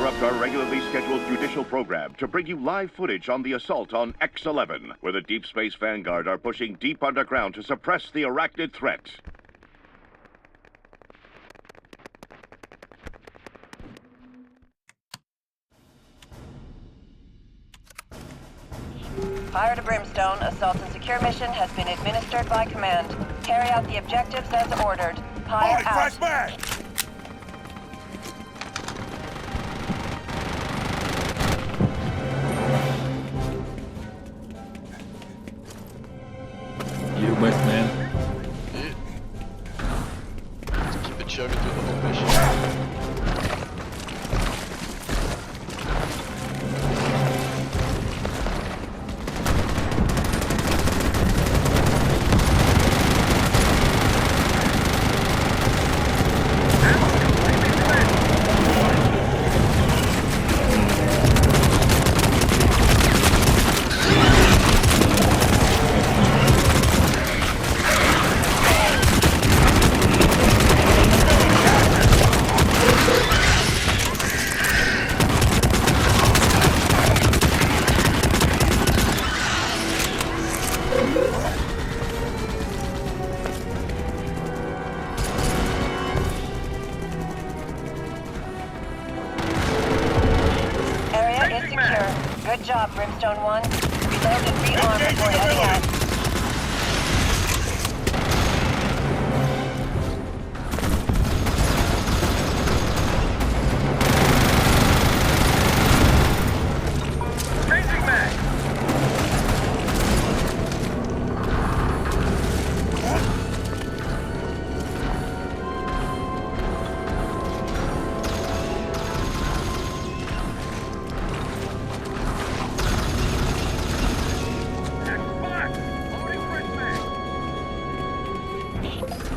interrupt our regularly scheduled judicial program to bring you live footage on the assault on X-11, where the Deep Space Vanguard are pushing deep underground to suppress the arachnid threat. Fire to Brimstone, assault and secure mission has been administered by command. Carry out the objectives as ordered. Fire out. Fresh man! You with, man. Just keep it chugging through the whole mission. Good job, Brimstone 1. Reload and rearm before heading out.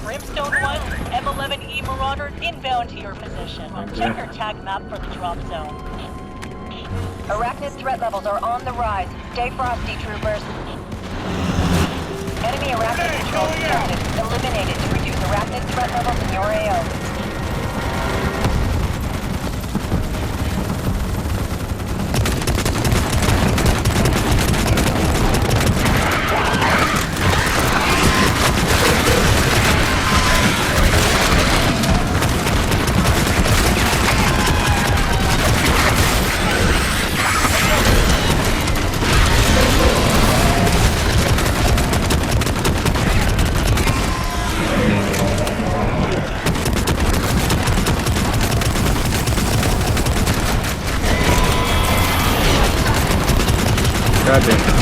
Brimstone 1, M11E Marauder inbound to your position. Check your tag map for the drop zone. Arachnid threat levels are on the rise. Stay frosty, troopers. Enemy arachnid control detected. Eliminated to reduce arachnid threat levels in your AO. God damn.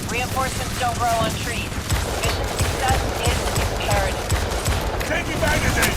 Reinforcements don't grow on trees. Mission success is imperative. Taking magazine!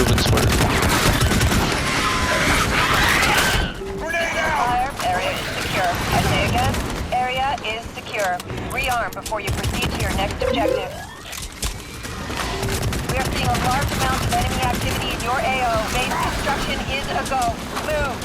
moving, swear. Fire, area is secure. I say again, area is secure. Rearm before you proceed to your next objective. We are seeing a large amount of enemy activity in your AO. Base construction is a go. Move.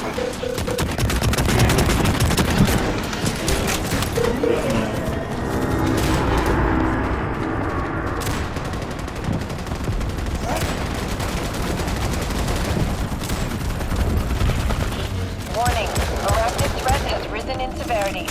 Warning, arachnid threat has risen in severity.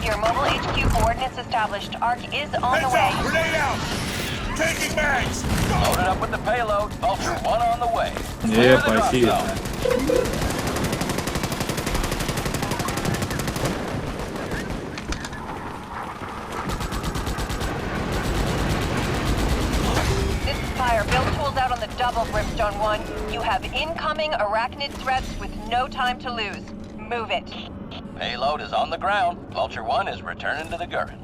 Your mobile HQ coordinates established. ARC is on the way. Grenade out! Taking mags! Loaded up with the payload. Vulture 1 on the way. Yep, I see it. This is Fire. Build tools out on the double, Brimstone 1. You have incoming arachnid threats with no time to lose. Move it. Payload is on the ground. Vulture 1 is returning to the Gurren.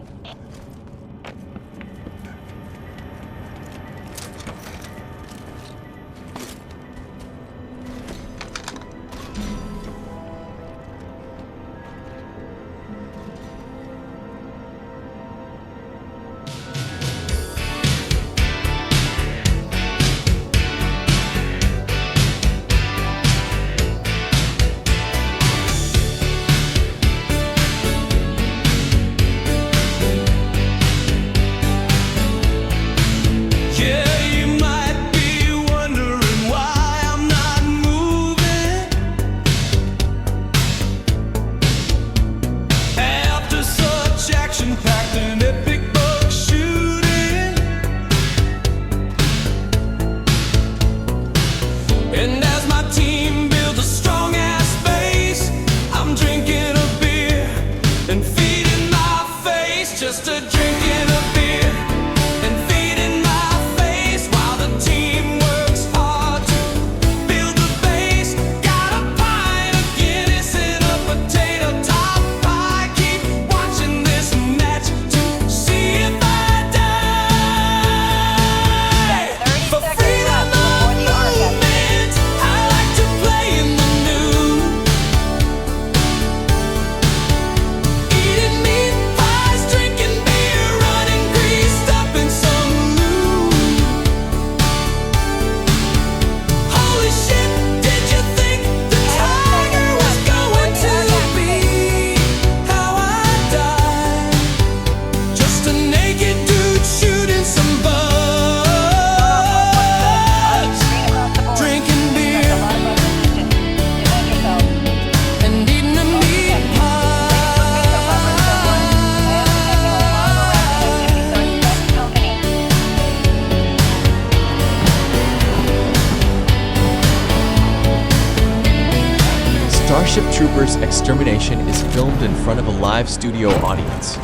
Starship Troopers Extermination is filmed in front of a live studio audience.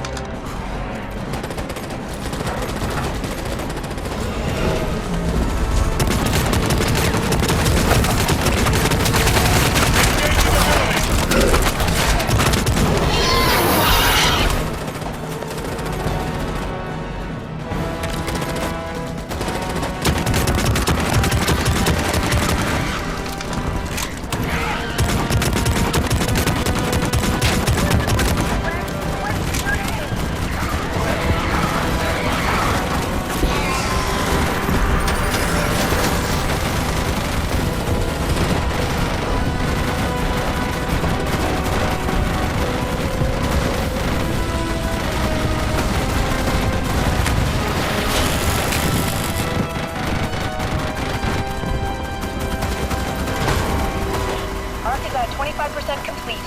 25% complete.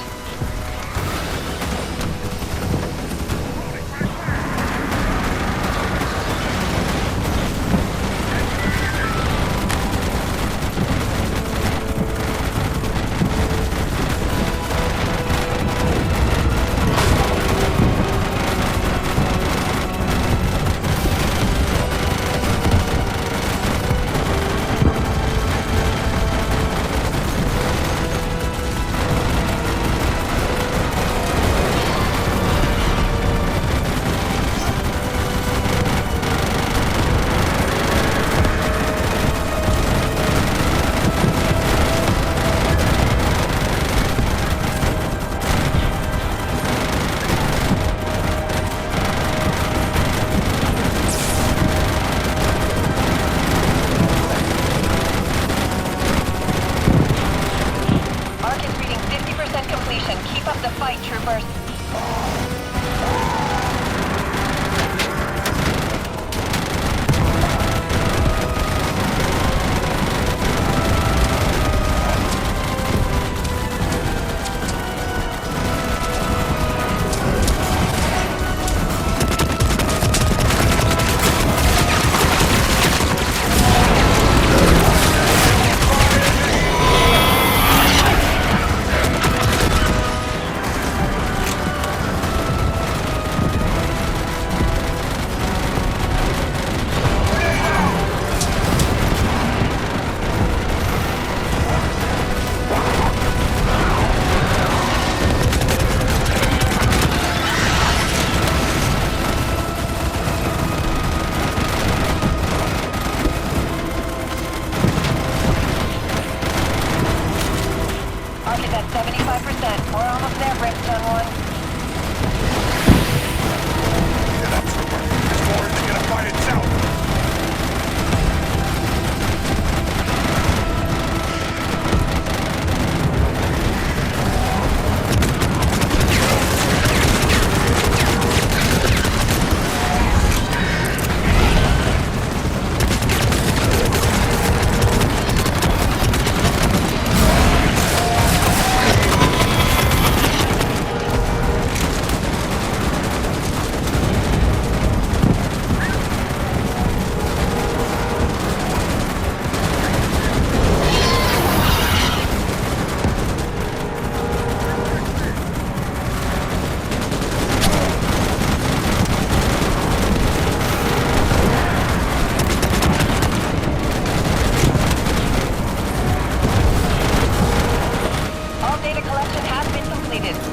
Keep up the fight, troopers. Target at 75%. We're almost there, Brimstone 1. Get up, trooper. This war isn't gonna fight itself.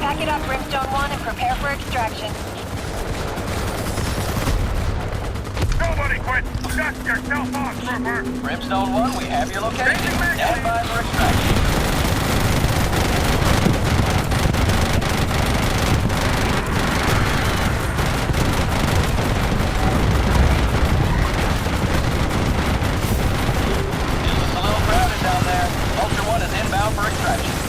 Pack it up, Brimstone 1, and prepare for extraction. Nobody quit! Dust yourself off, trooper! Brimstone 1, we have your location. Stand by for extraction. It's a little crowded down there. Vulture 1 is inbound for extraction.